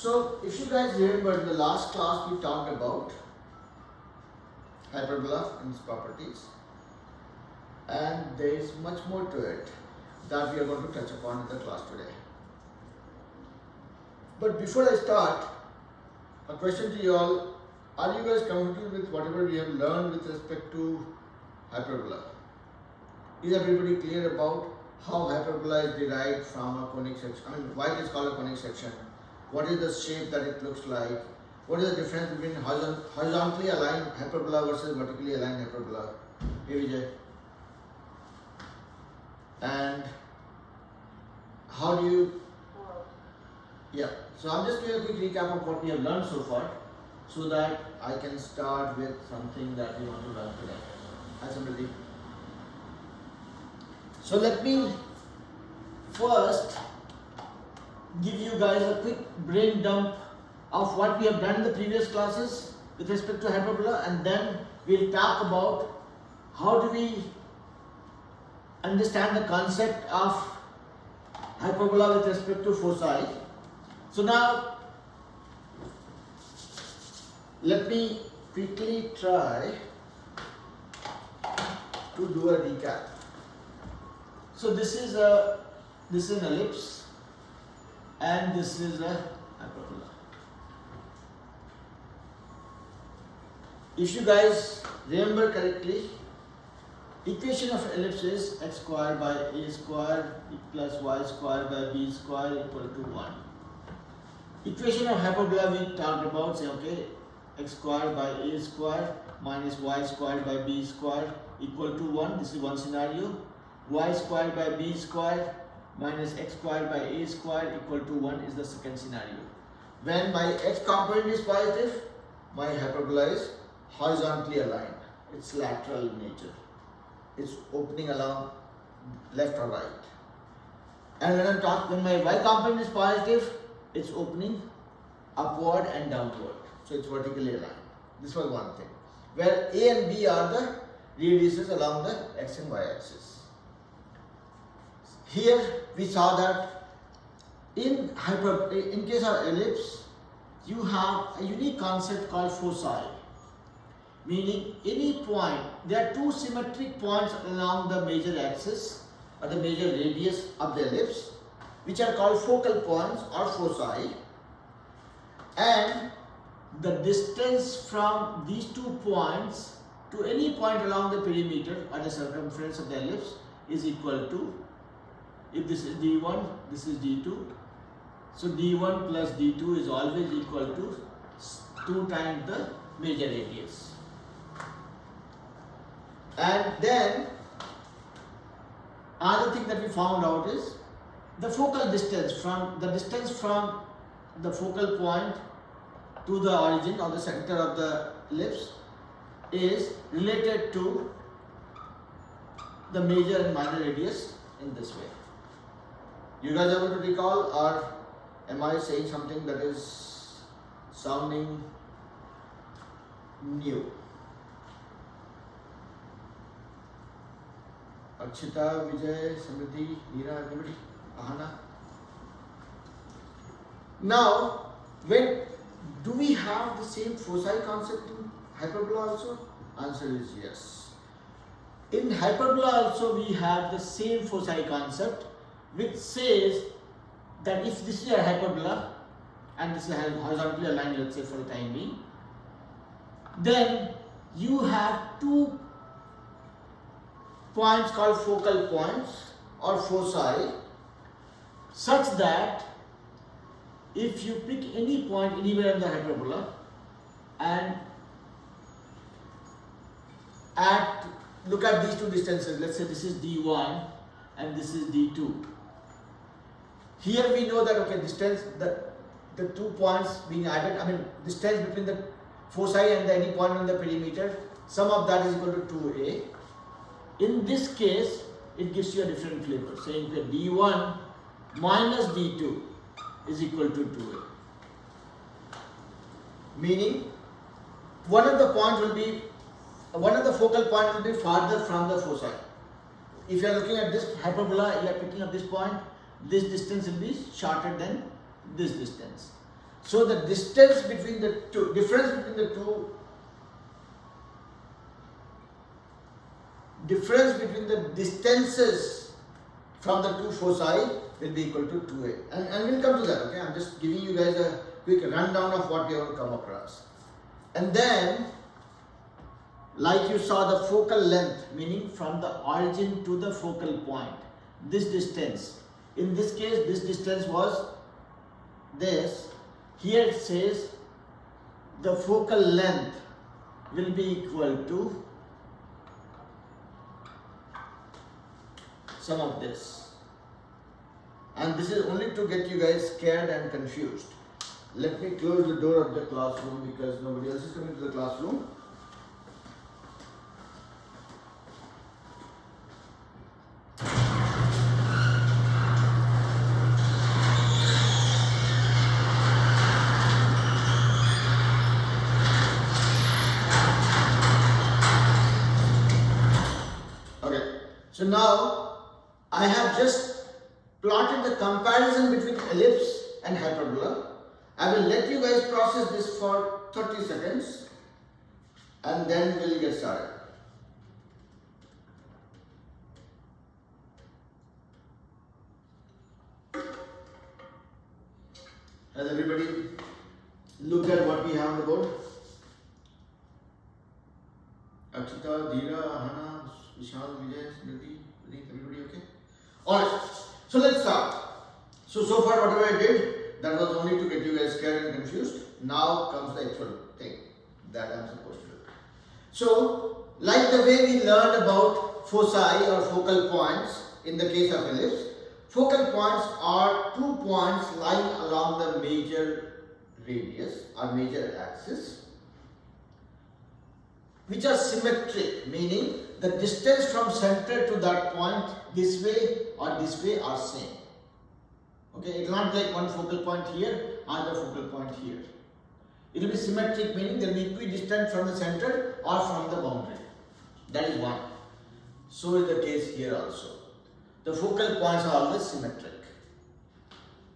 So if you guys remember, in the last class we talked about hyperbola and its properties, and there is much more to it that we are going to touch upon in the class today. But before I start, a question to you all: are you guys comfortable with whatever we have learned with respect to hyperbola? Is everybody clear about how hyperbola is derived from a conic section? I mean, why it is called a conic section? What is the shape that it looks like? What is the difference between horizontally aligned hyperbola versus vertically aligned hyperbola? Hey Vijay. And how do you... Yeah, so I'm just doing a quick recap of what we have learned so far, so that I can start with something that we want to learn today. Hi Samriddhi. So let me first give you guys a quick brain dump of what we have done in the previous classes with respect to hyperbola, and then we'll talk about how do we understand the concept of hyperbola with respect to foci. So now let me quickly try to do a recap. So this is an ellipse and this is a hyperbola. If you guys remember correctly, equation of ellipse is x squared by a squared plus y squared by b squared equal to 1. Equation of hyperbola we talked about, say okay, x squared by a squared minus y squared by b squared equal to 1. This is one scenario. Y squared by b squared minus x squared by a squared equal to 1 is the second scenario. When my x component is positive, my hyperbola is horizontally aligned. It's lateral in nature. It's opening along left or right. And when my y component is positive, it's opening upward and downward. So it's vertically aligned. This was one thing. Where a and b are the radiuses along the x and y axis. Here we saw that in case of ellipse, you have a unique concept called foci, meaning any point, there are two symmetric points along the major axis or the major radius of the ellipse, which are called focal points or foci, and the distance from these 2 points to any point along the perimeter or the circumference of the ellipse is equal to, if this is d1, this is d2, so d1 plus d2 is always equal to 2 times the major radius. And then another thing that we found out is the focal distance from the focal point to the origin or the center of the ellipse is related to the major and minor radius in this way. You guys able to recall, or am I saying something that is sounding new? Akshita, Vijay, Samriddhi, Neera, everybody, Ahana. Now, do we have the same foci concept in hyperbola also? Answer is yes. In hyperbola also we have the same foci concept, which says that if this is a hyperbola and this is horizontally aligned, let's say for the time being, then you have 2 points called focal points or foci, such that if you pick any point anywhere in the hyperbola and look at these 2 distances, let's say this is d1 and this is d2. Here we know that okay, distance, the 2 points being added, I mean distance between the foci and any point on the perimeter, sum of that is equal to 2a. In this case, it gives you a different flavor, saying that d1 minus d2 is equal to 2a. Meaning, one of the focal point will be farther from the foci. If you are looking at this hyperbola, you are picking up this point, this distance will be shorter than this distance. So the distance between the two, difference between the distances from the two foci will be equal to 2a. And we'll come to that, okay? I'm just giving you guys a quick rundown of what we have come across. And then, like you saw the focal length, meaning from the origin to the focal point, this distance. In this case, this distance was this. Here it says the focal length will be equal to sum of this. And this is only to get you guys scared and confused. Let me close the door of the classroom because nobody else is coming to the classroom. So now I have just plotted the comparison between ellipse and hyperbola. I will let you guys process this for 30 seconds and then we'll get started. Has everybody looked at what we have on the board? Akshita, Dheera, Hana, Vishal, Vijay, Smriti, everybody okay? Alright, so let's start. So far whatever I did, that was only to get you guys scared and confused. Now comes the actual thing that I'm supposed to do. So, like the way we learned about foci or focal points in the case of ellipse, focal points are 2 points lying along the major radius or major axis, which are symmetric, meaning the distance from center to that point this way or this way are same. Okay, it will not be like one focal point here, another focal point here. It will be symmetric, meaning they will be equidistant from the center or from the boundary. That is one. So is the case here also. The focal points are always symmetric.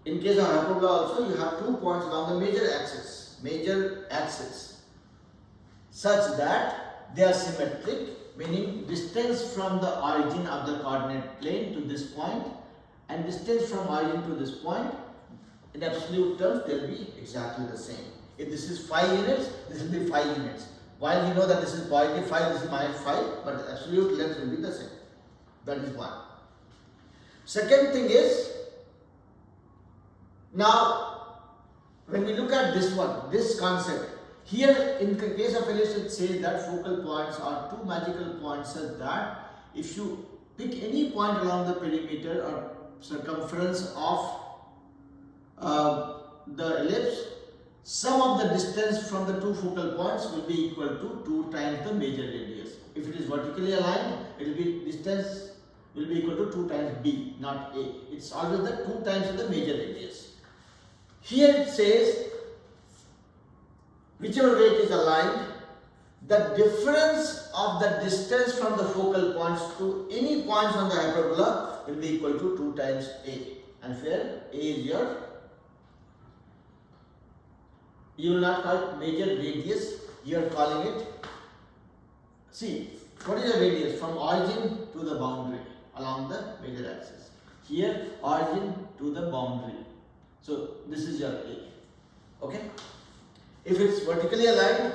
In case of hyperbola also, you have 2 points along the major axis, such that they are symmetric, meaning distance from the origin of the coordinate plane to this point and distance from origin to this point, in absolute terms, they will be exactly the same. If this is 5 units, this will be 5 units. While we know that this is positive 5, this is minus 5, but the absolute length will be the same. That is one. Second thing is, now when we look at this one, this concept, here in the case of ellipse it says that focal points are 2 magical points such that if you pick any point along the perimeter or circumference of the ellipse, sum of the distance from the 2 focal points will be equal to 2 times the major radius. If it is vertically aligned, it will be distance will be equal to 2 times b, not a. It's always the 2 times of the major radius. Here it says, whichever way it is aligned, the difference of the distance from the focal points to any points on the hyperbola will be equal to 2 times a. And here a is your, you will not call it major radius, you are calling it, see, what is the radius? From origin to the boundary along the major axis. Here origin to the boundary. So this is your a. Okay? If it's vertically aligned,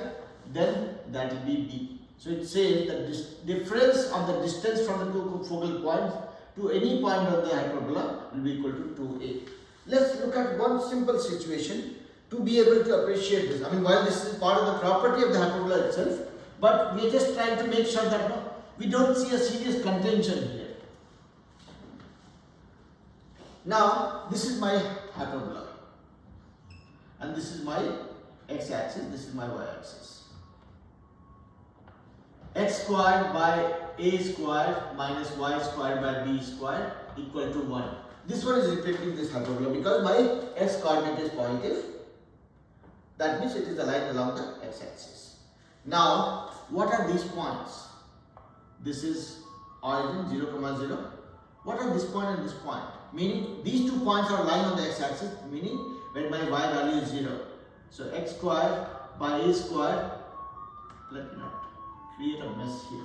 then that will be b. So it says that this difference of the distance from the 2 focal points to any point of the hyperbola will be equal to 2a. Let's look at one simple situation to be able to appreciate this. I mean, while this is part of the property of the hyperbola itself, but we are just trying to make sure that no, we don't see a serious contention here. Now, this is my hyperbola and this is my x-axis, this is my y-axis. X squared by a squared minus y squared by b squared equal to 1. This one is repeating this hyperbola because my x coordinate is positive. That means it is aligned along the x-axis. Now, what are these points? This is origin 0, 0. What are this point and this point? Meaning these 2 points are lying on the x-axis, meaning when my y value is 0. So x square by a square, let me not create a mess here.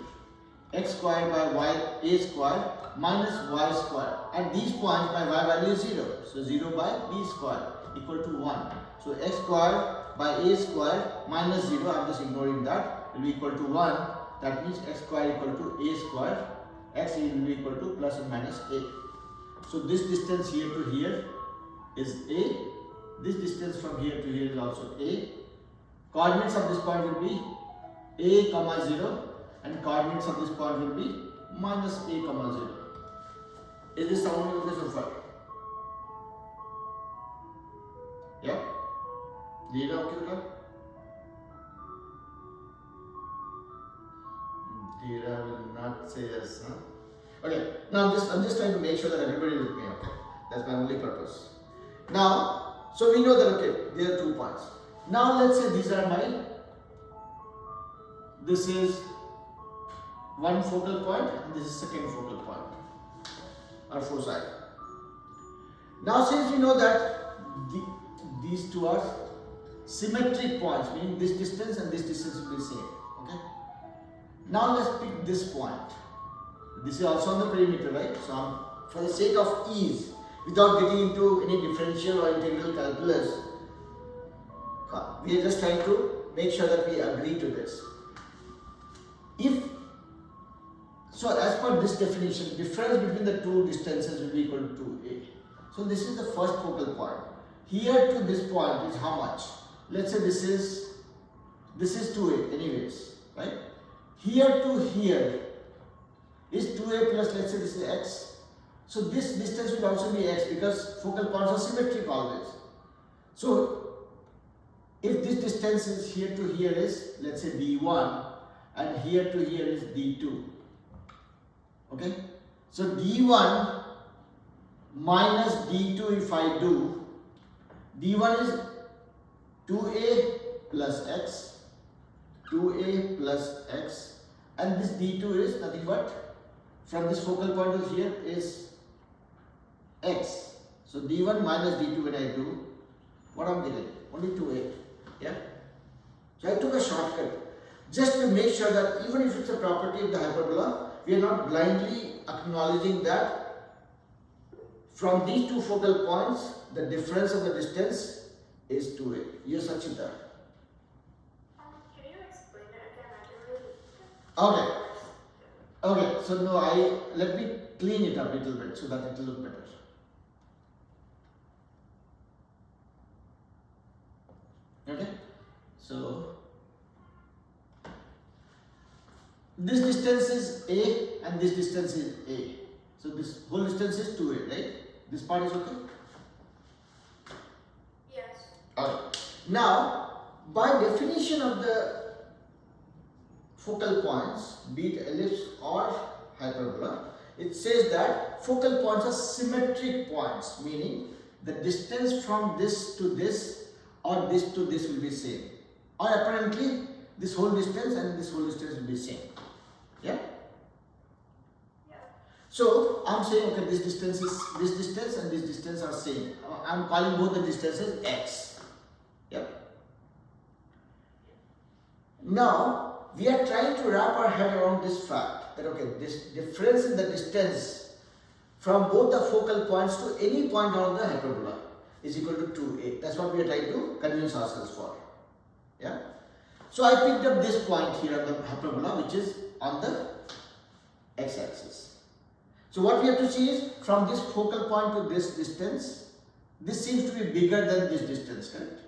X square by a square minus y square. At these points my y value is 0. So 0 by b square equal to 1. So x square by a square minus 0, I am just ignoring that, will be equal to 1. That means x square equal to a square. X will be equal to plus or minus a. So this distance here to here is a. This distance from here to here is also a. Coordinates of this point will be a comma 0 and coordinates of this point will be minus a comma 0. Is this sounding okay so far? Yeah? Did okay? Dira will not say yes, huh? Okay, now I'm just trying to make sure that everybody is with me, okay? That's my only purpose. Now, so we know that, okay, there are 2 points. Now let's say these are this is one focal point and this is second focal point or foci. Now since we know that these two are symmetric points, meaning this distance and this distance will be same, okay? Now let's pick this point. This is also on the perimeter, right? So for the sake of ease, without getting into any differential or integral calculus, we are just trying to make sure that we agree to this. So as per this definition, difference between the two distances will be equal to 2a. So this is the first focal point. Here to this point is how much? Let's say this is 2a anyways, right? Here to here is 2a plus, let's say this is x. So this distance will also be x because focal points are symmetric always. So if this distance is here to here is, let's say d1 and here to here is d2. Okay? So d1 minus d2 if I do, d1 is 2a plus x, 2a plus x, and this d2 is nothing but from this focal point to here is x. So d1 minus d2 when I do, what I'm getting? Only 2a. Yeah? So I took a shortcut just to make sure that even if it's a property of the hyperbola, we are not blindly acknowledging that from these two focal points, the difference of the distance is 2a. Yes, Achita. Can you explain it again? I Okay. Okay, so no, let me clean it up a little bit so that it will look better. Okay, so this distance is a and this distance is a. So this whole distance is 2a, right? This part is okay? Yes. Okay. Now, by definition of the focal points, be it ellipse or hyperbola, it says that focal points are symmetric points, meaning the distance from this to this or this to this will be same. Or apparently, this whole distance and this whole distance will be same. Yeah? Yeah. So, I am saying, okay, this distance and this distance are same. I am calling both the distances x. Yep. Now, we are trying to wrap our head around this fact that, okay, this difference in the distance from both the focal points to any point on the hyperbola is equal to 2a. That's what we are trying to convince ourselves for. Yeah. So I picked up this point here on the hyperbola, which is on the x-axis. So what we have to see is from this focal point to this distance, this seems to be bigger than this distance, correct?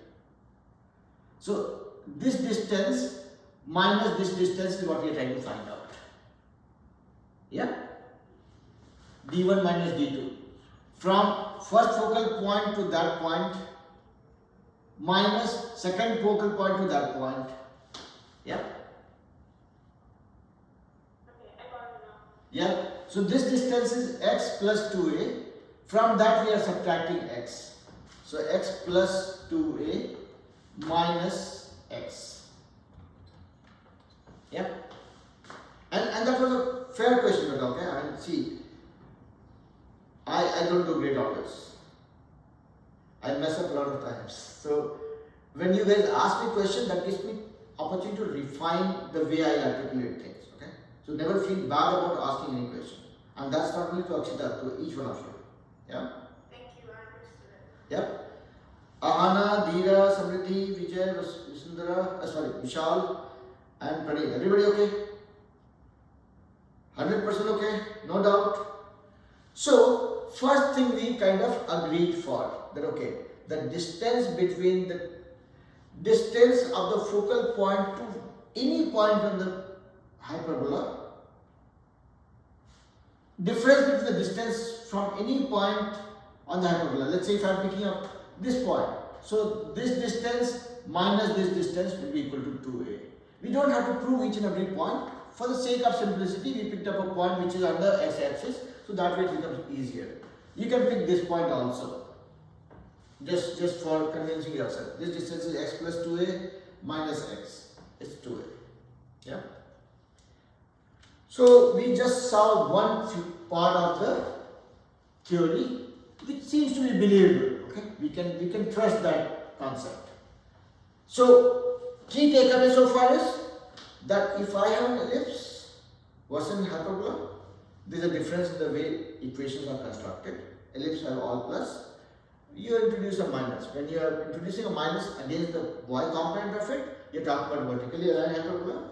So this distance minus this distance is what we are trying to find out. Yeah? d1 minus d2. From first focal point to that point minus second focal point to that point. Yeah? Okay, I got it now. Yeah? So this distance is x plus 2a. From that we are subtracting x. So x plus 2a minus x. Yeah? And that was a fair question, okay? I mean, see, I don't do great always. I mess up a lot of times. So when you guys ask me question, that gives me opportunity to refine the way I articulate things. Okay, so never feel bad about asking any question, and that's not only to Akshita, to each one of you. Yeah. Thank you, I understood it. Yep. Ahana, Dheera, Samriddhi, Vijay, Vasundhara, Vishal, and Pradeep. Everybody okay? 100% okay? No doubt. So, first thing we kind of agreed for that okay, the distance between the distance of the focal point to any point on the hyperbola, difference between the distance from any point on the hyperbola. Let's say if I am picking up this point, so this distance minus this distance will be equal to 2a. We don't have to prove each and every point. For the sake of simplicity, we picked up a point which is under x-axis, so that way it becomes easier. You can pick this point also, just for convincing yourself. This distance is x plus 2a minus x. It's 2a. Yeah. So we just saw one part of the theory, which seems to be believable. Okay, we can trust that concept. So key takeaway so far is that if I have an ellipse versus an hyperbola, there is a difference in the way equations are constructed. Ellipse have all plus. You introduce a minus. When you are introducing a minus against the y component of it, you are talking about vertically aligned hyperbola.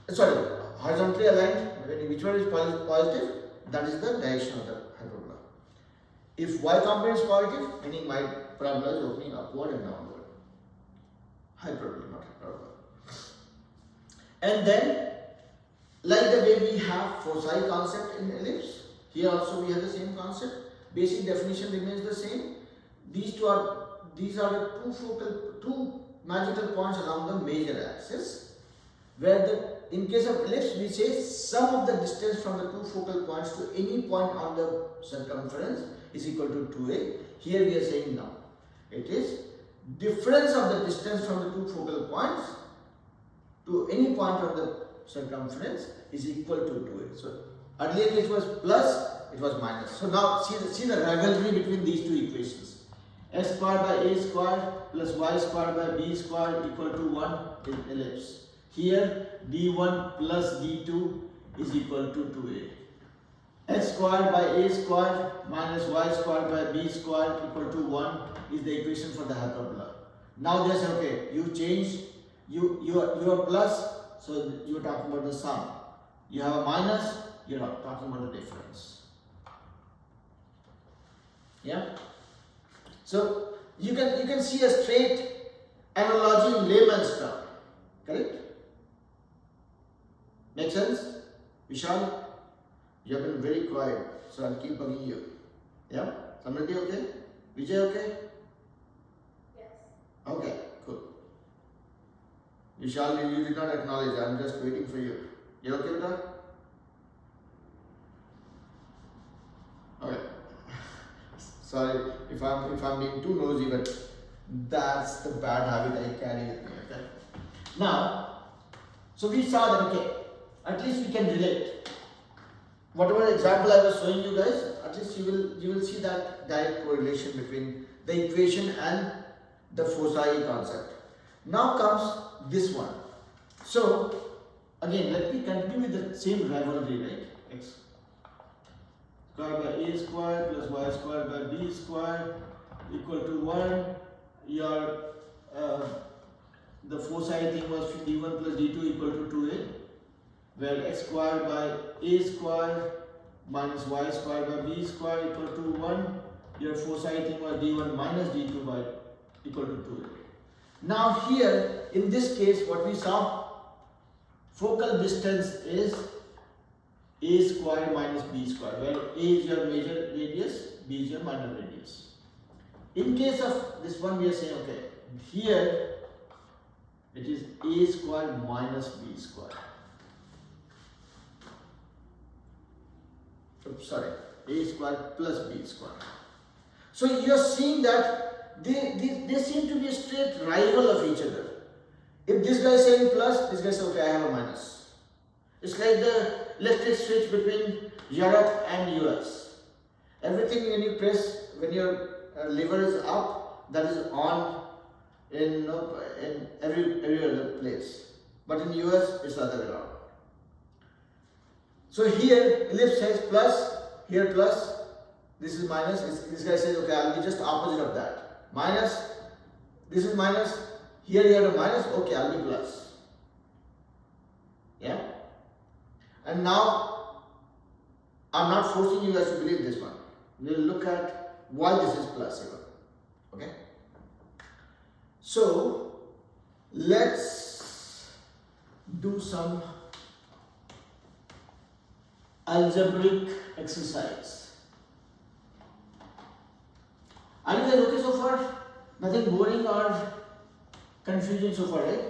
Sorry, horizontally aligned. When which one is positive, that is the direction of the hyperbola. If y component is positive, meaning my parabola is opening upward and downward. Hyperbola, not hyperbola. And then, like the way we have foci concept in ellipse, here also we have the same concept. Basic definition remains the same. These are the two magical points along the major axis, where in case of ellipse we say sum of the distance from the two focal points to any point on the circumference is equal to 2a. Here we are saying no. It is difference of the distance from the two focal points to any point on the circumference is equal to 2a. So earlier it was plus, it was minus. So now see the rivalry between these two equations. X squared by a squared plus y squared by b squared equal to 1 in ellipse. Here d1 plus d2 is equal to 2a. X squared by a squared minus y squared by b squared equal to 1 is the equation for the hyperbola. Now they say okay, you change, you are plus, so you are talking about the sum. You have a minus, you are talking about the difference. Yeah. So you can see a straight analogy in layman's term. Correct? Make sense? Vishal, you have been very quiet, so I'll keep bugging you. Yeah? Samriddhi okay? Vijay okay? Yes. Okay, cool. Vishal, you did not acknowledge, I'm just waiting for you. You okay with that? Okay. Sorry if I'm being too nosy, but that's the bad habit I carry with me. Okay. Now, so we saw that okay, at least we can relate. Whatever example I was showing you guys, at least you will see that direct correlation between the equation and the foci concept. Now comes this one. So again, let me continue with the same rivalry, right? X squared by a squared plus y squared by b squared equal to 1. Your the foci thing was d1 plus d2 equal to 2a, where x squared by a squared minus y squared by b squared equal to 1. Your foci thing was d1 minus d2 by equal to 2a. Now here in this case what we saw, focal distance is a squared minus b squared, where a is your major radius, b is your minor radius. In case of this one we are saying okay, here it is a squared minus b squared. Oops, sorry, a squared plus b squared. So you are seeing that they seem to be a straight rival of each other. If this guy is saying plus, this guy says okay, I have a minus. It's like the electric switch between Europe and US. Everything when you press, when your lever is up, that is on. in every other place. But in US, it's the other way around. So here, ellipse has plus, here plus, this is minus. This guy says, okay, I'll be just opposite of that. Minus, this is minus, here you have a minus, okay, I'll be plus. Yeah? And now, I'm not forcing you guys to believe this one. We'll look at why this is plus even. Okay? So, let's do some algebraic exercise. Are you guys okay so far? Nothing boring or confusing so far, right?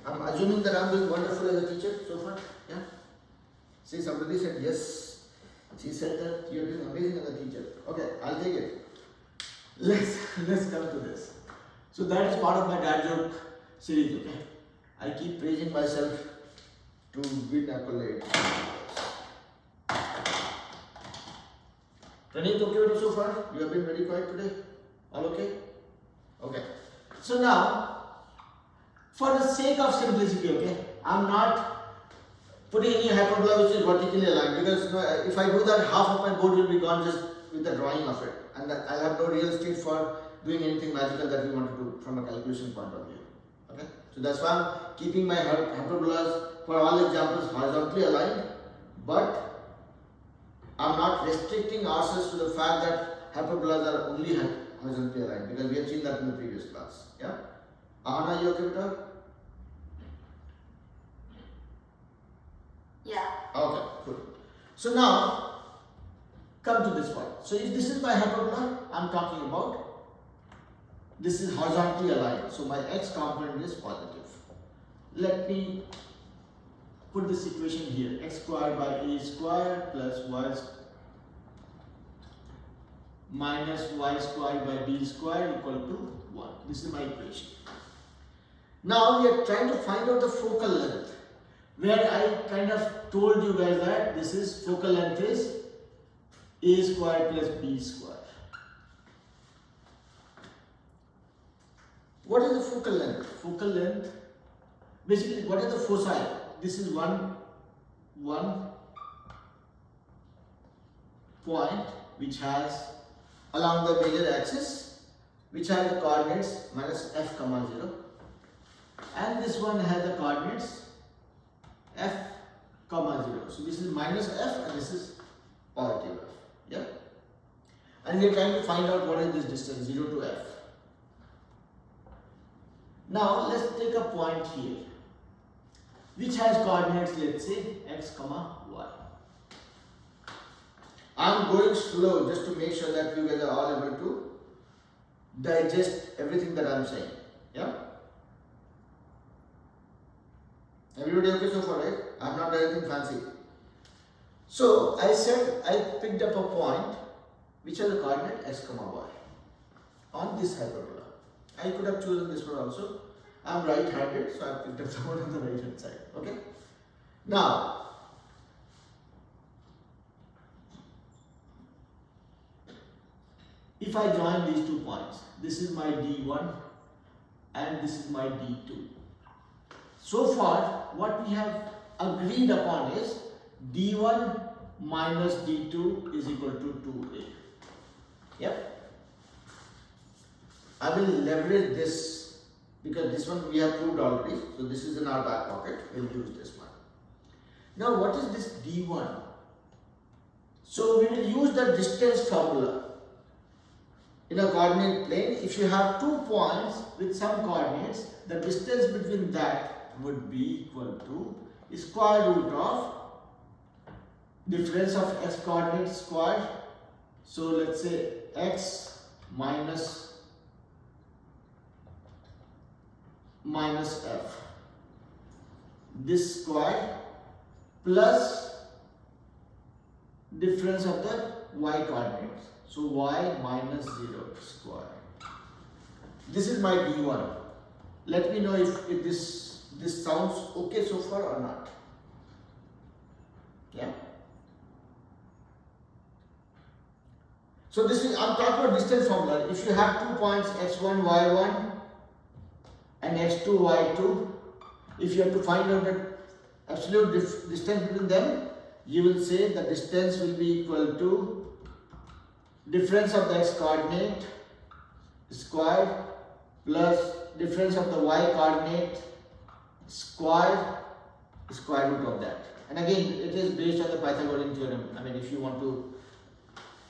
I'm assuming that I'm doing wonderful as a teacher so far. Yeah? See, somebody said yes. She said that you're doing amazing as a teacher. Okay, I'll take it. Let's come to this. So that is part of my dad joke series, okay? I keep praising myself to win accolades. Praneeth, okay with you so far? You have been very quiet today? All okay? Okay. So now, for the sake of simplicity, okay, I'm not putting any hyperbola which is vertically aligned, because if I do that, half of my board will be gone just with the drawing of it, and I'll have no real estate for doing anything magical that we want to do from a calculation point of view. Okay, so that's why I'm keeping my hyperbolas for all examples horizontally aligned, but I'm not restricting ourselves to the fact that hyperbolas are only horizontally aligned, because we have seen that in the previous class. Yeah, Ahana, you okay with that? Yeah. Okay, good. So now, come to this point. So if this is my hyperbola, I'm talking about, this is horizontally aligned. So my x component is positive. Let me put this equation here. X squared by a squared plus y minus y squared by b squared equal to 1. This is my equation. Now we are trying to find out the focal length, where I kind of told you guys that this is focal length is a squared plus b squared. What is the focal length? Focal length, basically, what is the foci? This is one point which has along the major axis, which has the coordinates minus f comma 0, and this one has the coordinates f comma 0. So this is minus f and this is positive f. Yeah, and we are trying to find out what is this distance 0 to f. Now let's take a point here which has coordinates, let's say x comma y. I'm going slow just to make sure that you guys are all able to digest everything that I'm saying. Yeah? Everybody okay so far, right? I'm not doing anything fancy. So I said I picked up a point which has a coordinate x comma y on this hyperbola. I could have chosen this one also. I'm right-handed, so I picked up the one on the right hand side. Okay? Now, if I join these 2 points, this is my D1 and this is my D2. So far, what we have agreed upon is D1 minus D2 is equal to 2A. Yep. I will leverage this because this one we have proved already. So this is in our back pocket. We'll use this one. Now what is this D1? So we will use the distance formula. In a coordinate plane, if you have 2 points with some coordinates, the distance between that would be equal to square root of difference of x coordinates squared. So let's say x minus f, this square plus difference of the y coordinates. So y minus 0 square. This is my D1. Let me know if this sounds okay so far or not. Yeah. So this is, I'm talking about distance formula. If you have 2 points x1, y1, and x2, y2. If you have to find out the absolute distance between them, you will say the distance will be equal to difference of the x coordinate squared plus difference of the y coordinate squared square root of that. And again, it is based on the Pythagorean theorem. I mean, if you want to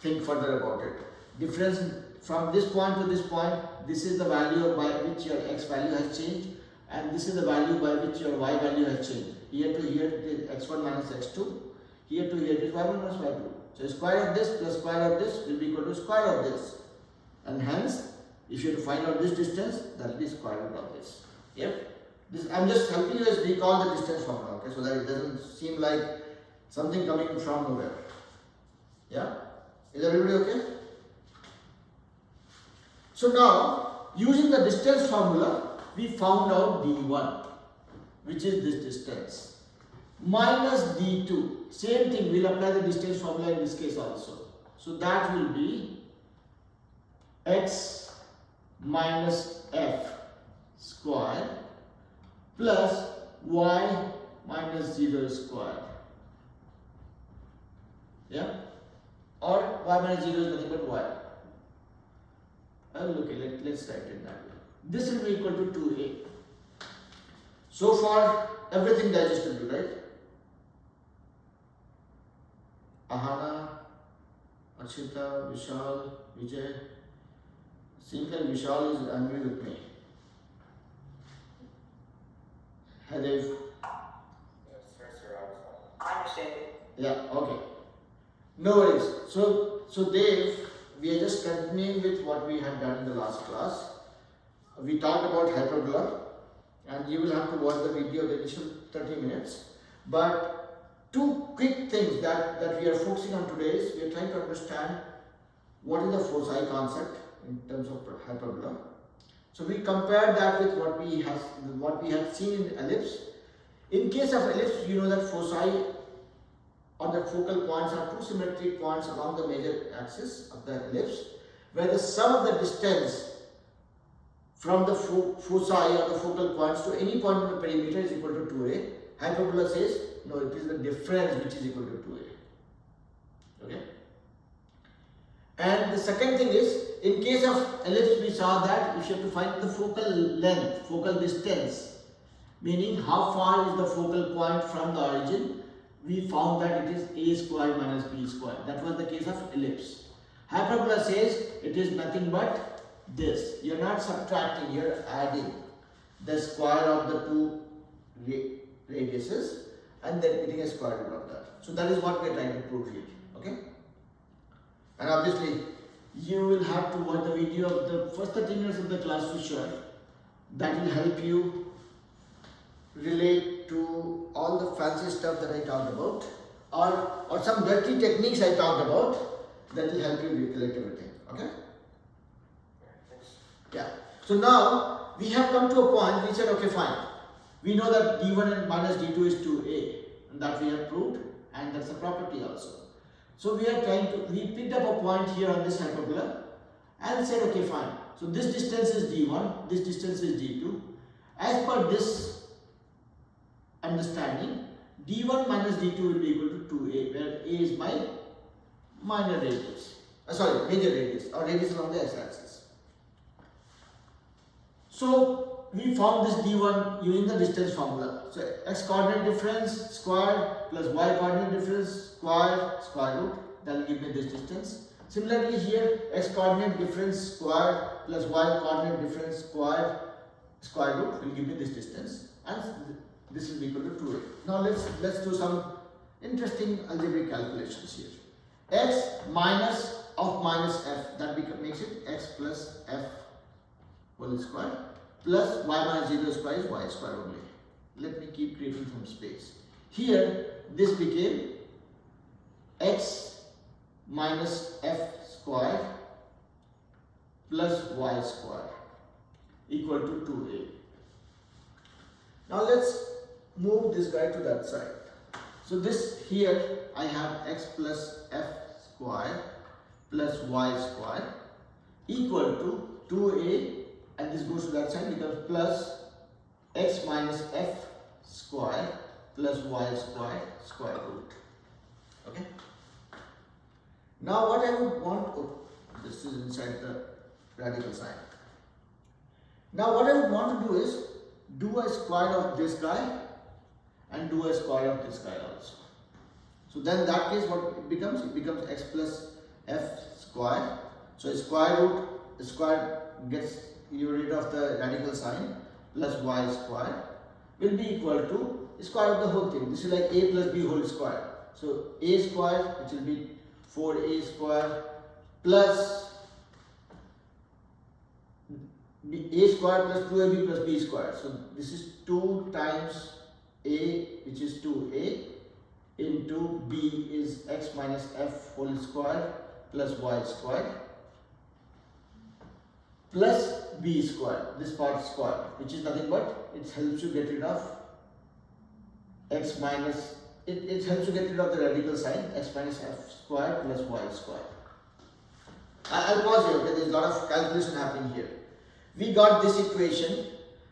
think further about it. Difference from this point to this point, this is the value by which your x value has changed, and this is the value by which your y value has changed. Here to here it is x1 minus x2, here to here it is y1 minus y2. So square of this plus square of this will be equal to square of this, and hence if you have to find out this distance, that will be square root of this. Yep. This I'm just helping you just recall the distance formula, okay, so that it doesn't seem like something coming from nowhere. Yeah? Is everybody okay? So now, using the distance formula, we found out d1, which is this distance, minus d2. Same thing, we'll apply the distance formula in this case also. So that will be x minus f square plus y minus 0 square. Yeah? Or y minus 0 is nothing but y. Okay, let's write it that way. This will be equal to 2a. So far, everything digestible, right? Ahana, Archita, Vishal, Vijay. Seems like Vishal is angry with me. Hadev. Yes, sir, I understand. Yeah, okay. No worries. So Dave, we are just continuing with what we had done in the last class. We talked about hyperbola, and you will have to watch the video of the initial 30 minutes. But two quick things that we are focusing on today is we are trying to understand what is the foci concept in terms of hyperbola. So we compare that with what we have seen in ellipse. In case of ellipse, you know that foci or the focal points are two symmetric points along the major axis of the ellipse, where the sum of the distance from the foci or the focal points to any point in the perimeter is equal to 2a. Hyperbola says no, it is the difference which is equal to 2a. Okay. And the second thing is, in case of ellipse, we saw that if you have to find the focal length, focal distance, meaning how far is the focal point from the origin, we found that it is a square minus b square. That was the case of ellipse. Hyperbola says it is nothing but this. You are not subtracting, you are adding the square of the two radiuses and then getting a square root of that. So that is what we are trying to prove here. Okay? And obviously, you will have to watch the video of the first 30 minutes of the class for sure. That will help you relate to all the fancy stuff that I talked about, or some dirty techniques I talked about that will help you recollect everything. Okay? Yeah. So now we have come to a point. We said, okay, fine. We know that d1 and minus d2 is 2a, and that we have proved, and that's a property also. So we picked up a point here on this hyperbola and said, okay, fine. So this distance is d1, this distance is d2. As per this understanding, d1 minus d2 will be equal to 2a, where a is my minor radius, major radius, or radius along the x-axis. So we found this d1 using the distance formula. So x coordinate difference squared plus y coordinate difference squared square root, that will give me this distance. Similarly here, x coordinate difference squared plus y coordinate difference squared square root will give me this distance, and this will be equal to 2a. Now let's do some interesting algebraic calculations here. X minus of minus f, that makes it x plus f whole square, plus y minus 0 square is y square only. Let me keep creating some space. Here this became x minus f square plus y square equal to 2a. Now let's move this guy to that side. So this here I have x plus f square plus y square equal to 2a and this goes to that side, becomes plus x minus f square plus y square root. Okay. Now what I would want, this is inside the radical sign. Now what I would want to do is do a square of this guy and do a square of this guy also. So then in that case what it becomes? It becomes x plus f square. So square gets you rid of the radical sign, plus y square will be equal to square of the whole thing. This is like a plus b whole square. So a square, which will be 4a square plus a square plus 2ab plus b square. So this is 2 times a, which is 2a, into b is x minus f whole square plus y square plus b square, this part square, which is nothing but it helps you get rid of x minus, it helps you get rid of the radical sign, x minus f square plus y square. I'll pause here, okay, there's a lot of calculation happening here. We got this equation.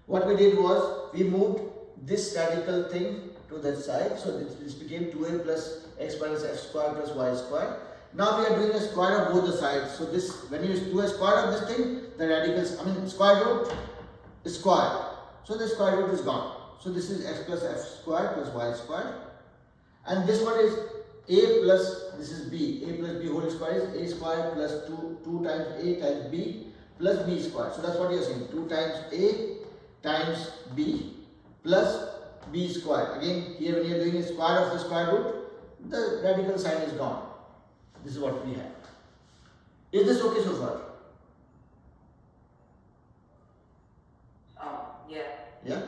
What we did was we moved this radical thing to that side, so this became 2a plus x minus f square plus y square. Now we are doing a square of both the sides. So this, when you do a square of this thing, the radicals, square root is square. So the square root is gone. So this is x plus f square plus y square. And this one is a plus, this is b. A plus b whole square is a square plus 2 times a times b plus b square. So that's what you are saying. 2 times a times b plus b square. Again, here when you are doing a square of the square root, the radical sign is gone. This is what we have. Is this okay so far? Yeah. Yeah?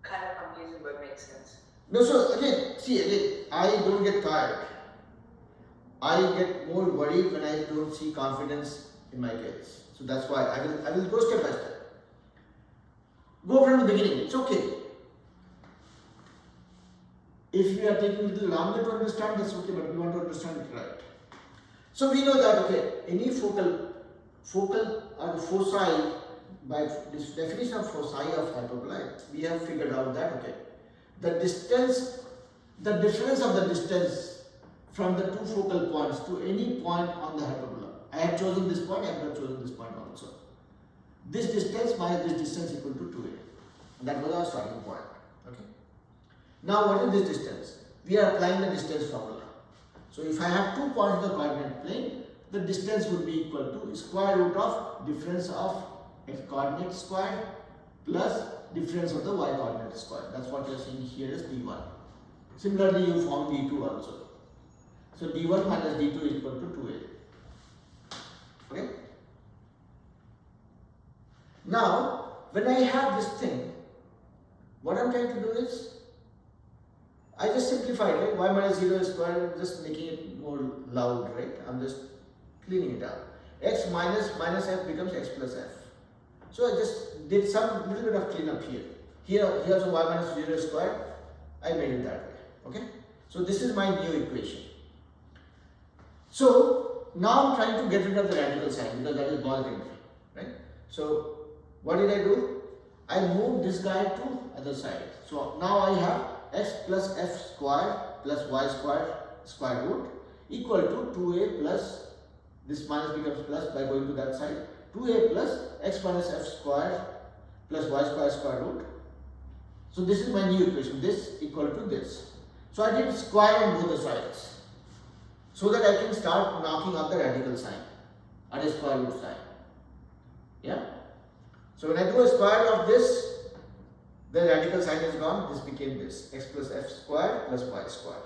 Kind of confusing, but makes sense. No, so again, I don't get tired. I get more worried when I don't see confidence in my kids. So that's why I will go step by step. Go from the beginning, it's okay. If we are taking a little longer to understand, that's okay, but we want to understand it right. So we know that, okay, any focal or the foci, by this definition of foci of hyperbola, we have figured out that, okay, the difference of the distance from the two focal points to any point on the hyperbola. I have chosen this point, I have not chosen this point also. This distance minus this distance equal to 2a. That was our starting point. Okay. Now what is this distance? We are applying the distance formula. So if I have 2 points in the coordinate plane, the distance would be equal to square root of difference of x coordinate square plus difference of the y coordinate square. That's what you are seeing here is d1. Similarly, you form d2 also. So d1 minus d2 is equal to 2a. Okay. Now, when I have this thing, what I'm trying to do is, I just simplified, right? Y minus 0 square, just making it more loud, right? I'm just cleaning it up. X minus f becomes x plus f. So I just did some little bit of cleanup here. Here's a y minus 0 square. I made it that way. Okay? So this is my new equation. So now I'm trying to get rid of the radical sign because that is bothering me, right? So what did I do? I moved this guy to other side. So now I have x plus f square plus y square root equal to 2a plus, this minus becomes plus by going to that side, 2a plus x minus f square plus y square root. So this is my new equation, this equal to this. So I did square on both the sides so that I can start knocking out the radical sign at a square root sign. Yeah? So when I do a square of this, the radical sign is gone, this became this, x plus f square plus y square.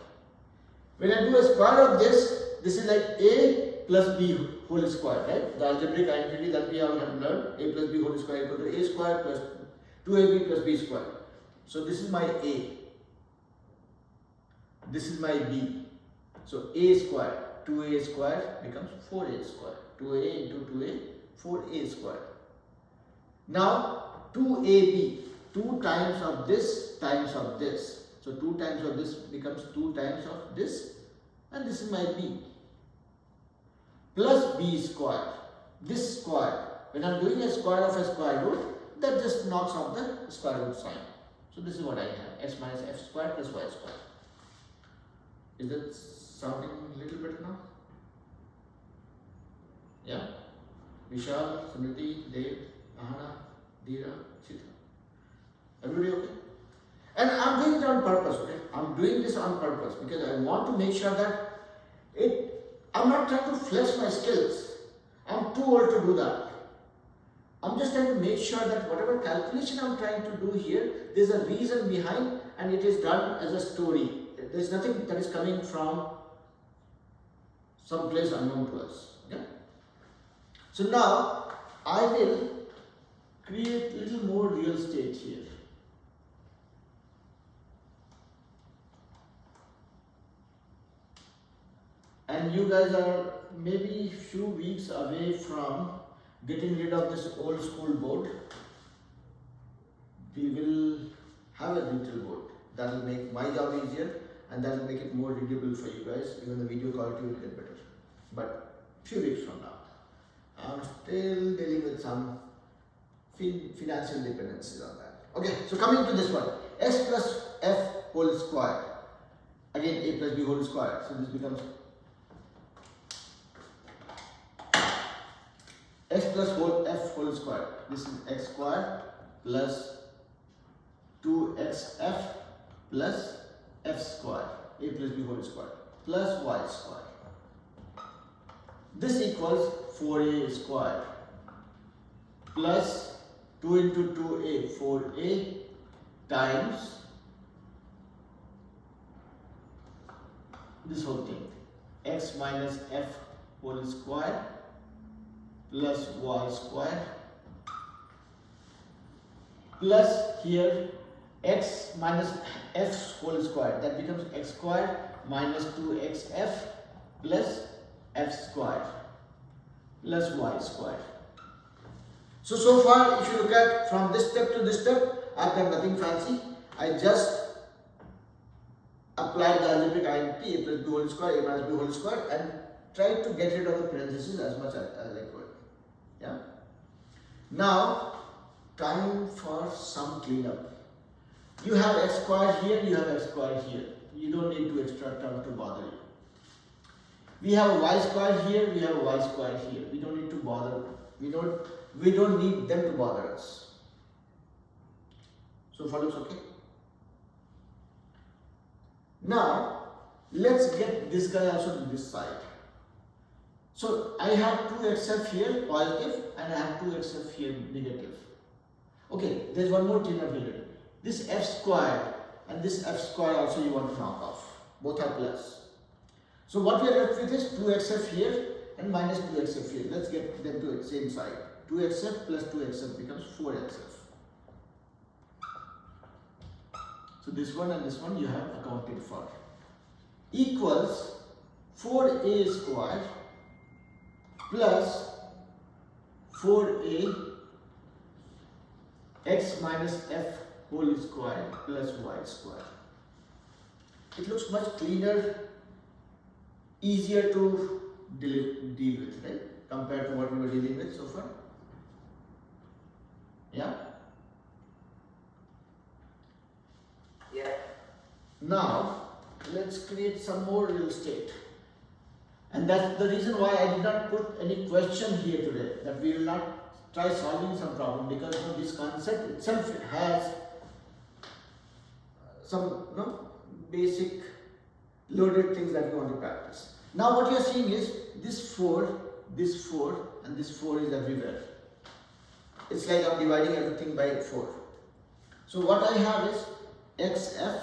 When I do a square of this is like a plus b whole square, right? The algebraic identity that we all have learned, a plus b whole square equal to a square plus 2ab plus b square. So this is my a, this is my b. So a square, 2a square becomes 4a square, 2a into 2a, 4a square. Now 2ab, 2 times of this times of this. So 2 times of this becomes 2 times of this, and this is my b. Plus b square. This square when I'm doing a square of a square root, that just knocks off the square root sign. So this is what I have, x minus f square plus y square. Is that sounding a little better now? Yeah? Vishal, Samriti, Dev, Ahana, Dheera, Chitra. Everybody okay? And I'm doing it on purpose, okay? I'm doing this on purpose because I want to make sure that I'm not trying to flex my skills. I'm too old to do that. I'm just trying to make sure that whatever calculation I'm trying to do here, there's a reason behind and it is done as a story. There's nothing that is coming from some place unknown to us. Okay? So now I will create a little more real estate here. And you guys are maybe few weeks away from getting rid of this old school board. We will have a digital board. That will make my job easier and that will make it more readable for you guys. Even the video quality will get better. But few weeks from now, I'm still dealing with some financial dependencies on that. Okay, so coming to this one, s plus f whole square. Again, a plus b whole square. So this becomes x plus f whole square. This is x square plus 2xf plus f square, a plus b whole square, plus y square. This equals 4a square plus 2 into 2a, 4a times this whole thing, x minus f whole square plus y square plus here x minus f whole square, that becomes x square minus 2xf plus f square plus y square. So far if you look at from this step to this step, I've done nothing fancy. I just applied the algebraic identity a plus b whole square, a minus b whole square and tried to get rid of the parentheses as much as I could. Yeah. Now, time for some cleanup. You have x square here, you have x square here. You don't need two extra terms to bother you. We have a y square here, we have a y square here. We don't need to bother. We don't need them to bother us. So far looks okay. Now, let's get this guy also to this side. So I have 2xf here positive and I have 2xf here negative. Okay, there's one more cleanup here. This f square and this f square also you want to knock off. Both are plus. So what we are left with is 2xf here and minus 2xf here. Let's get them to the same side. 2xf plus 2xf becomes 4xf. So this one and this one you have accounted for. Equals 4a square plus 4a x minus f whole square plus y square. It looks much cleaner, easier to deal with, right? Compared to what we were dealing with so far. Yeah? Yeah. Now, let's create some more real estate. And that's the reason why I did not put any question here today, that we will not try solving some problem, because this concept itself has some basic loaded things that we want to practice. Now what you are seeing is this 4, and this 4 is everywhere. It's like I'm dividing everything by 4. So what I have is xf,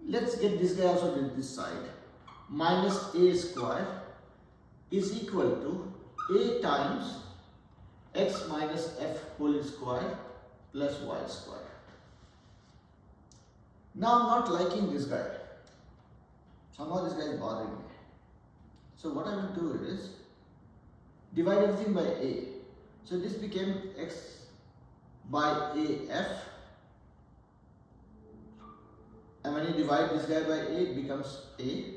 let's get this guy also to this side, minus a square is equal to a times x minus f whole square plus y square. Now I'm not liking this guy. Somehow this guy is bothering me. So what I will do is divide everything by a. So this became x by af, and when you divide this guy by a, it becomes a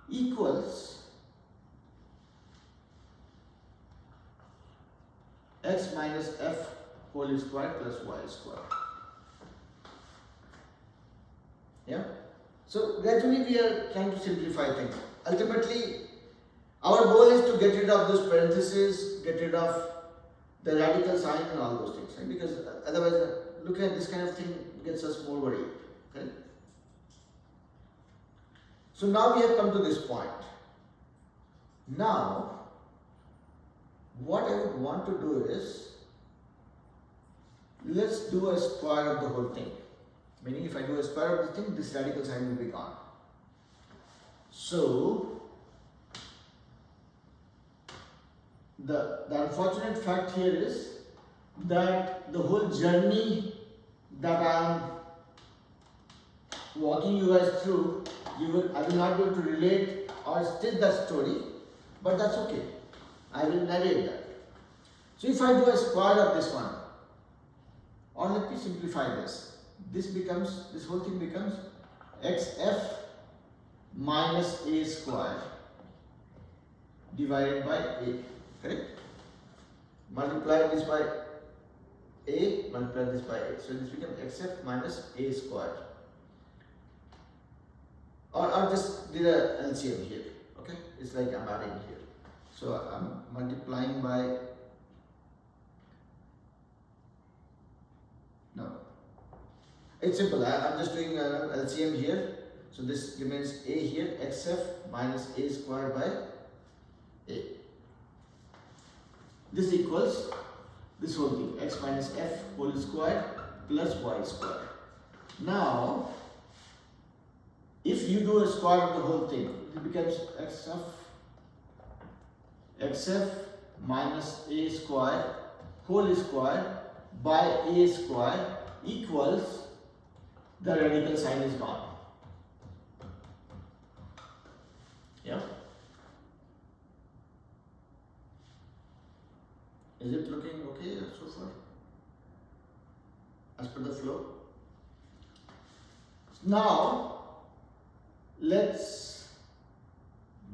equals x minus f whole square plus y square. Yeah. So gradually we are trying to simplify things. Ultimately, our goal is to get rid of those parentheses, get rid of the radical sign and all those things, right? Because otherwise, looking at this kind of thing gets us more worried. Okay. So now we have come to this point. Now, what I would want to do is, let's do a square of the whole thing. Meaning if I do a square of the thing, this radical sign will be gone. So, the unfortunate fact here is that the whole journey that I am walking you guys through, I will not be able to relate or stitch that story, but that's okay. I will narrate that. So if I do a square of this one, or let me simplify this. This whole thing becomes xf minus a square divided by a, correct? Multiply this by a, multiply this by a. So this becomes xf minus a square. Or just did a LCM here, okay? It's like I'm adding here. So I'm multiplying by, no. It's simple, I'm just doing LCM here. So this remains a here, xf minus a square by a. This equals this whole thing, x minus f whole square plus y square. Now, if you do a square of the whole thing, it becomes xf minus a square whole square by a square equals, the radical sign is gone. Yeah? Is it looking okay so far? As per the flow? Now, let's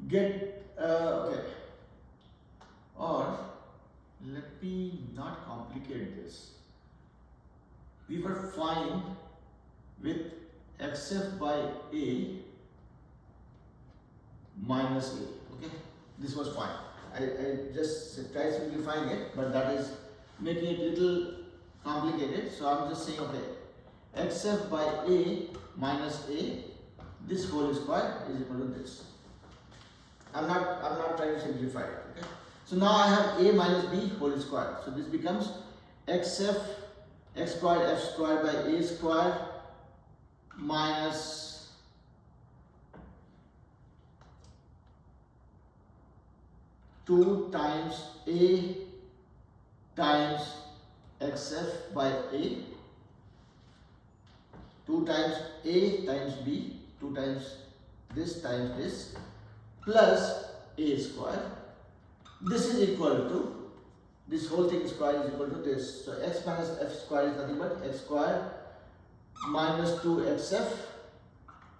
get, okay, or let me not complicate this. We were fine with xf by a minus a, okay? This was fine. I just tried simplifying it, but that is making it little complicated. So I'm just saying, okay, xf by a minus a, this whole square is equal to this. I'm not trying to simplify it, okay? So now I have a minus b whole square. So this becomes xf x squared f squared by a square minus two times a times xf by a, 2 times a times b, 2 times this plus a square. This is equal to, this whole thing square is equal to this. So x minus f square is nothing but x square minus 2xf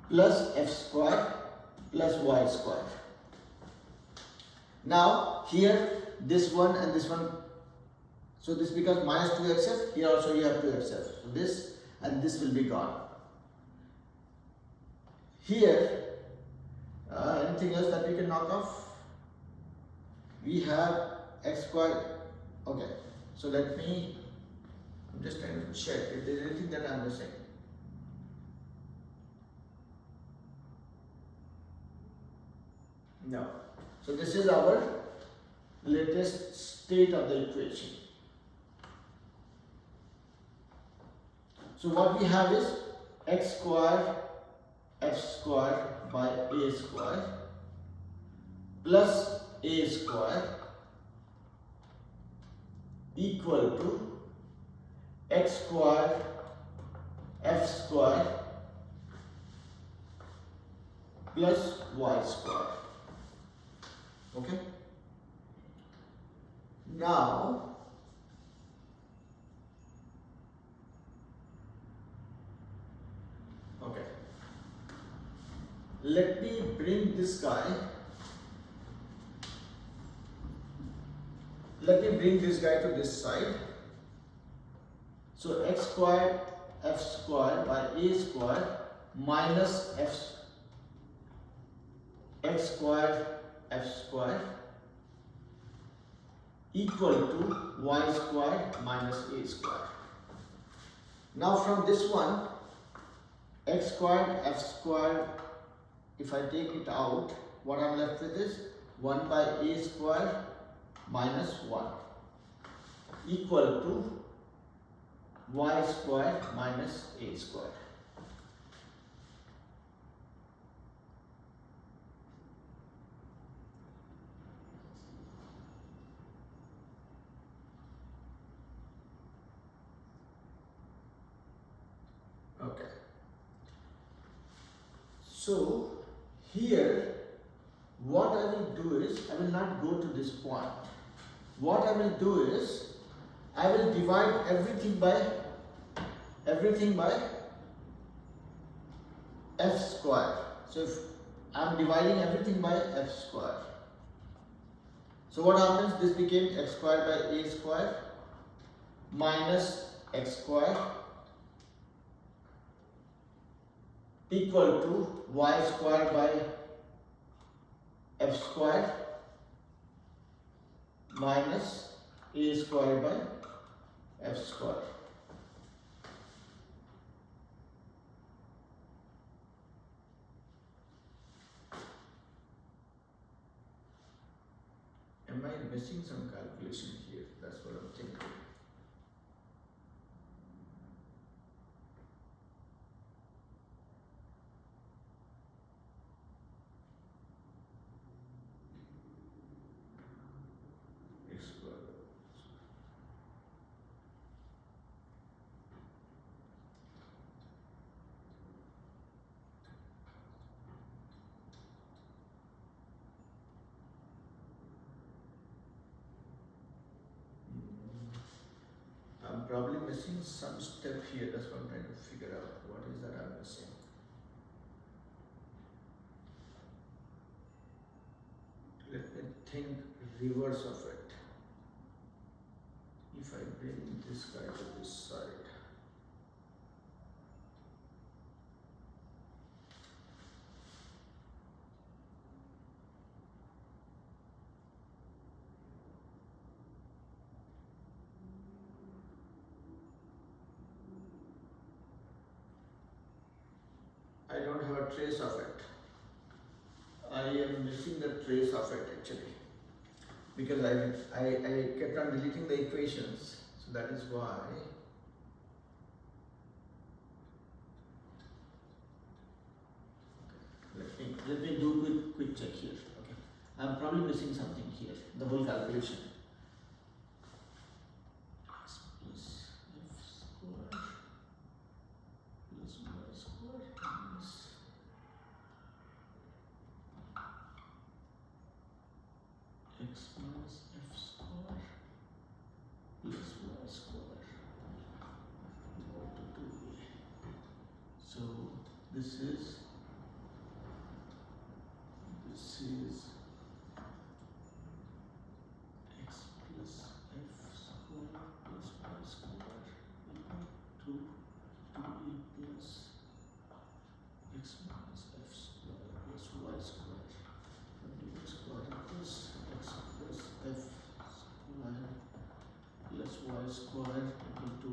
plus f square plus y square. Now here this one and this one, so this becomes minus 2xf, here also you have 2xf. So this and this will be gone. Here, anything else that we can knock off? We have x squared. Okay, so let me, I'm just trying to check if there is anything that I'm missing. No. So this is our latest state of the equation. So what we have is x square f square by a square plus a square equal to x square f square plus y square. Okay? Now, okay, let me bring this guy, let me bring this guy to this side. So x squared f squared by a squared minus x squared f squared equal to y squared minus a squared. Now from this one, x squared f squared, if I take it out, what I'm left with is 1 by a squared minus 1 equal to y squared minus a squared. Okay. So here what I will do is, I will not go to this point. What I will do is, I will divide everything by f square. So if I am dividing everything by f square. So what happens? This became x squared by a square minus x squared equal to y squared by f squared minus a squared by f squared. Am I missing some calculation here? That's what I'm thinking. X squared. I'm probably missing some step here. That's what I'm trying to figure out. What is that I'm missing? Let me think reverse of it. If I bring this guy to this side. I don't have a trace of it. I am missing the trace of it actually, because I kept on deleting the equations, so that is why. Let me do quick check here. Okay, I'm probably missing something here. The whole calculation. X plus f square plus y square minus x minus f square plus y square equal to 2a. So this is x plus f square plus y square equal to 2a plus x minus f square plus y square. Y square equals x plus f square plus y square equal to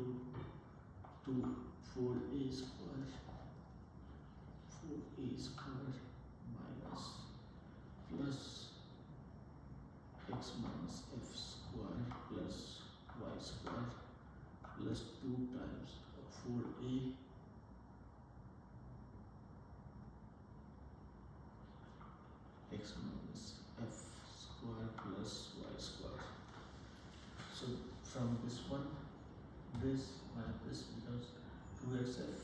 4a square minus plus x minus f square plus y square plus 2 times 4a x minus f square plus y square. So from this one, this minus this becomes 2xf,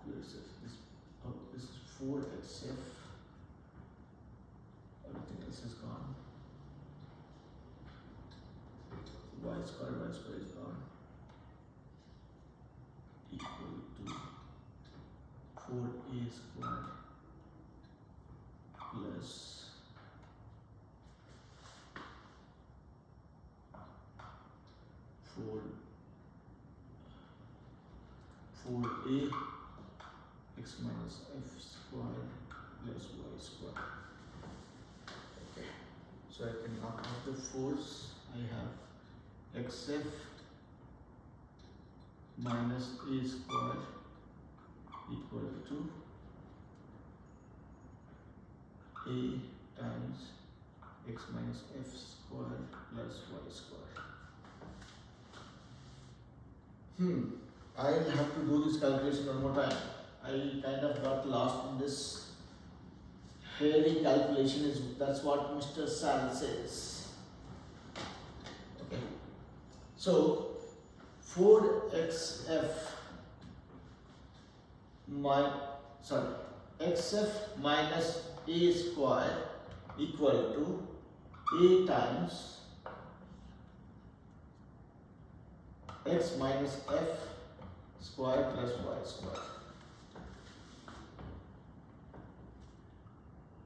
this is 4xf, everything else is gone, y square is gone, equal to 4a square plus 4a x minus f square plus y square. Okay, so I can knock out the 4's. I have xf minus a square equal to a times x minus f square plus y square. I'll have to do this calculation one more time. I kind of got lost in this hairy calculation. That's what Mr. Sal says. Okay. So 4xf xf minus a square equal to a times x minus f square plus y square.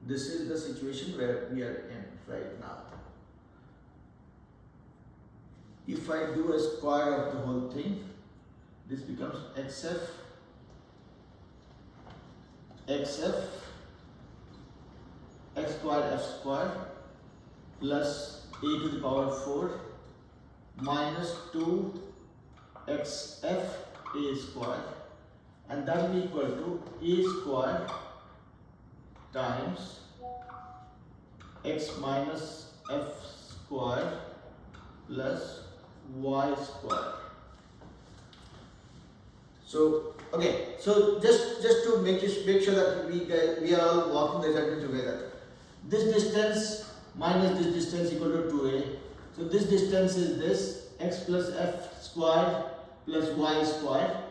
This is the situation where we are in right now. If I do a square of the whole thing, this becomes xf x square f square plus a to the power 4 minus 2xf a square, and that will be equal to a square times x minus f square plus y square. So okay, so just to make sure that we are all walking the journey together. This distance minus this distance equal to 2a. So this distance is this x plus f square plus y square,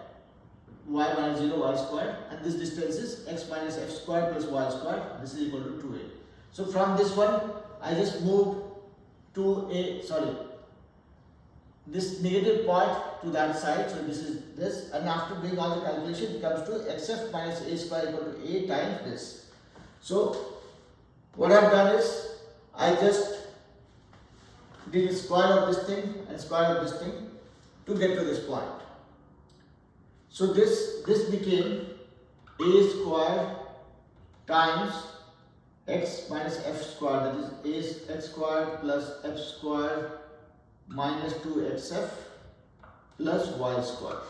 y minus 0 y square, and this distance is x minus f square plus y square. This is equal to 2a. So from this one I just moved this negative part to that side, so this is this, and after doing all the calculation it comes to xf minus a square equal to a times this. So what I have done is I just did the square of this thing and square of this thing to get to this point. So this became a square times x minus f square, that is x square plus f square minus 2xf plus y square.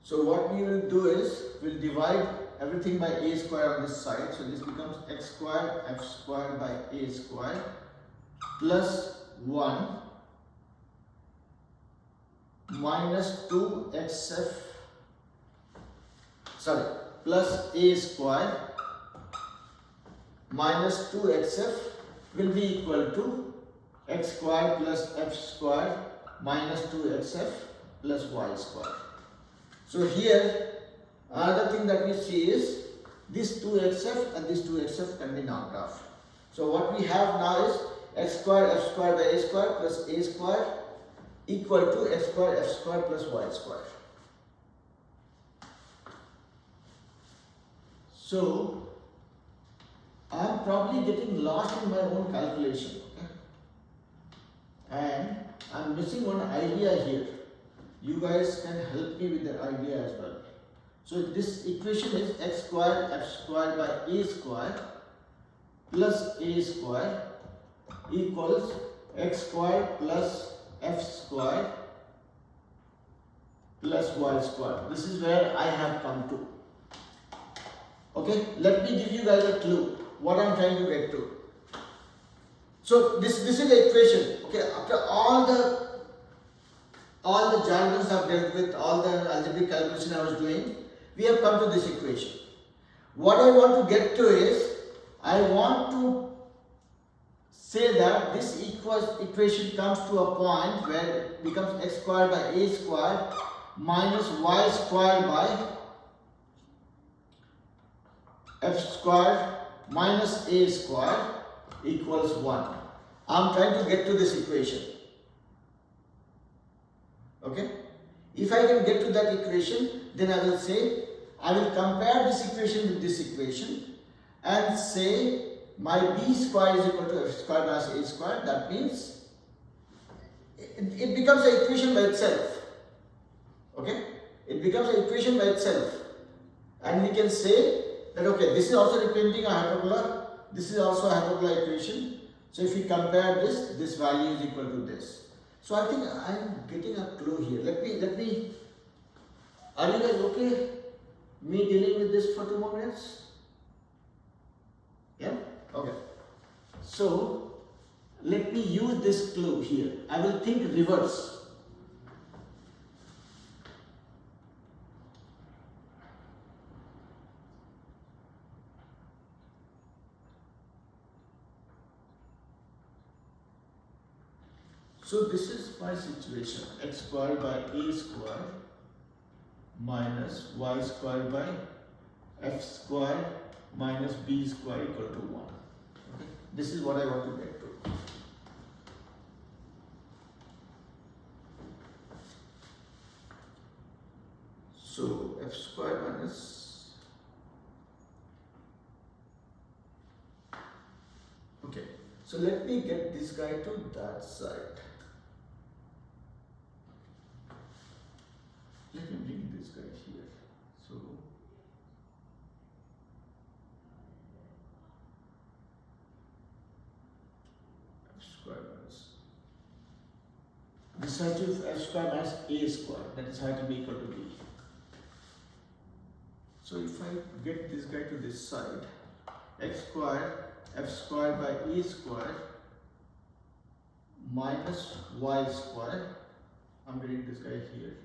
So what we will do is we'll divide everything by a square on this side. So this becomes x square f square by a square plus 1 minus 2xf plus a square minus 2xf will be equal to x square plus f square minus 2xf plus y square. So here another thing that we see is this 2xf and this 2xf can be knocked off. So what we have now is x square f square by a square plus a square equal to x square f square plus y square. So I am probably getting lost in my own calculation, okay? And I am missing one idea here. You guys can help me with the idea as well. So this equation is x square f square by a square plus a square equals x square plus f square plus y square. This is where I have come to. Okay, let me give you guys a clue what I am trying to get to. So this is the equation. Okay, after all the jargons I've dealt with, all the algebraic calculation I was doing, we have come to this equation. What I want to get to is, I want to say that this equation comes to a point where it becomes x square by a square minus y square by f square minus a square equals 1. I am trying to get to this equation. Okay? If I can get to that equation, then I will say, I will compare this equation with this equation and say my b square is equal to f square minus a square. That means it becomes an equation by itself. Okay, it becomes an equation by itself, and we can say that okay, this is also representing a hyperbola. This is also a hyperbola equation. So if we compare this value is equal to this. So I think I am getting a clue here. Let me. Are you guys okay? Me dealing with this for 2 more minutes? Yeah? Okay. So let me use this clue here. I will think reverse. So this is my situation. X squared by a square minus y squared by f square minus b square equal to 1. Okay. This is what I want to get to. So f square minus, okay, so let me get this guy to that side. Let me bring this guy here. So f square minus, this has to be f square minus a square, that is has to be equal to b. So if I get this guy to this side, x square f square by a square minus y square, I'm getting this guy here,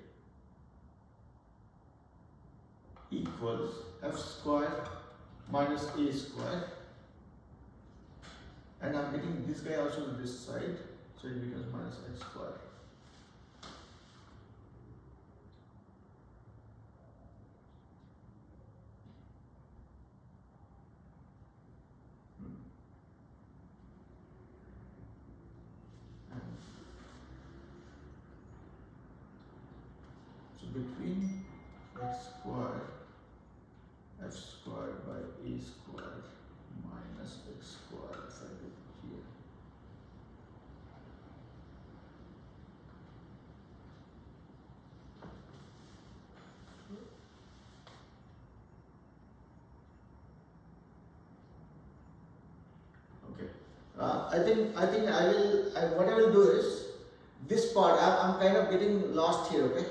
equals f square minus a square, and I'm getting this guy also to this side, so it becomes minus x square. So between x square f square by a square minus x square, if I do here, okay. What I will do is this part. I'm kind of getting lost here. Okay.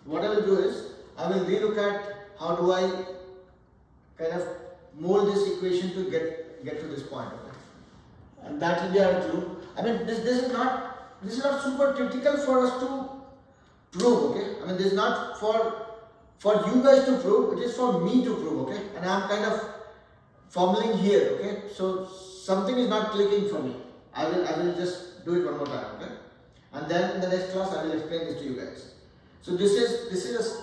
What I will do is I will relook at how do I kind of mold this equation to get to this point. Okay. And that will be our clue. I mean, this is not super critical for us to prove. Okay. I mean, this is not for you guys to prove. It is for me to prove. Okay. And I'm kind of fumbling here. Okay. So something is not clicking for me. I will just do it one more time. Okay. And then in the next class I will explain this to you guys. So this is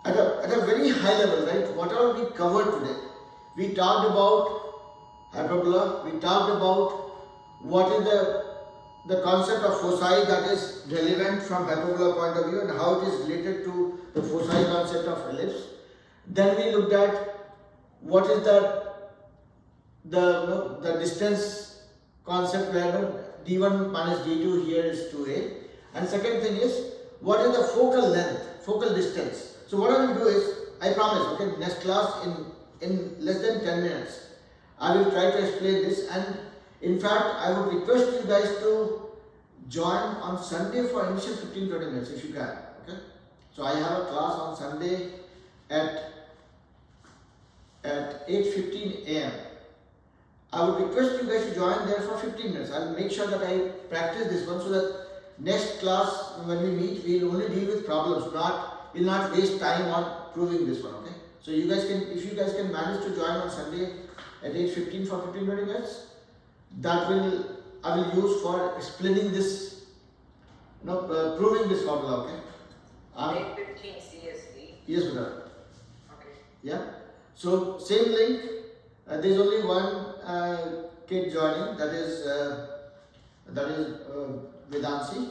at a very high level, right? Whatever we covered today, we talked about hyperbola. We talked about what is the concept of foci that is relevant from hyperbola point of view and how it is related to the foci concept of ellipse. Then we looked at what is the distance concept where d1 minus d2 here is 2a, and second thing is what is the focal length, focal distance. So what I will do is, I promise, okay, next class in less than 10 minutes, I will try to explain this, and in fact, I would request you guys to join on Sunday for initial 15-20 minutes if you can, okay. So I have a class on Sunday at 8:15 a.m. I would request you guys to join there for 15 minutes. I will make sure that I practice this one so that next class when we meet, we will only deal with problems, we'll not waste time on proving this one, okay? So you guys can, if you guys can manage to join on Sunday at 8:15 for 15-20 minutes, that I will use for explaining this, proving this formula, okay? 8:15 CST. Yes, brother. Okay. Yeah. So same link. There is only one kid joining. That is Vedansi.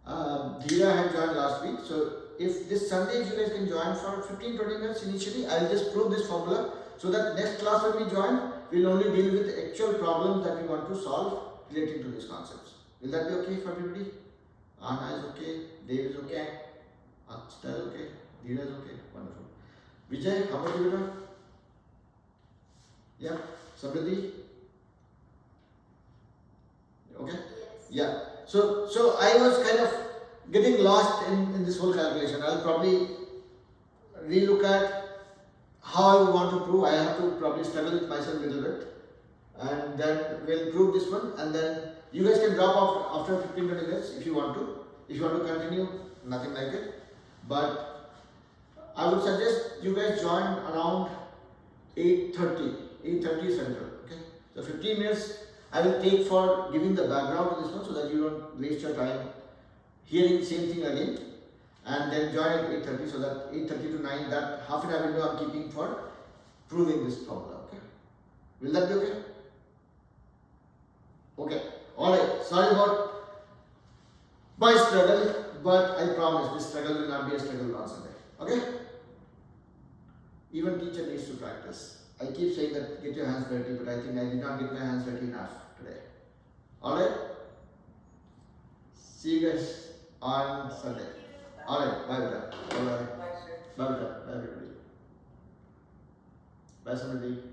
Dhira had joined last week. So if this Sunday you guys can join for 15-20 minutes initially, I'll just prove this formula so that next class when we join, we'll only deal with the actual problems that we want to solve relating to these concepts. Will that be okay for everybody? Anna is okay, Dave is okay, Achita is okay, Dheera is okay, wonderful. Vijay, how about you, beta? Yeah, Samriddhi? Okay? Yes. Yeah. So I was kind of getting lost in this whole calculation. I'll probably relook at how I want to prove. I have to probably struggle with myself a little bit, and then we'll prove this one, and then you guys can drop off after 15-20 minutes if you want to. If you want to continue, nothing like it. But I would suggest you guys join around 8:30 Central. Okay. So 15 minutes I will take for giving the background to this one so that you don't waste your time hearing the same thing again, and then join at 8:30 so that 8:30 to 9, that half an hour window I'm keeping for proving this problem. Okay. Will that be okay? Okay. Alright. Sorry about my struggle, but I promise this struggle will not be a struggle on Sunday. Okay? Even teacher needs to practice. I keep saying that get your hands dirty, but I think I did not get my hands dirty enough today. Alright? See you guys on Sunday. Alright, bye bye. Bye bye. Bye, sir. Bye bye. Bye everybody. Bye Samriddhi.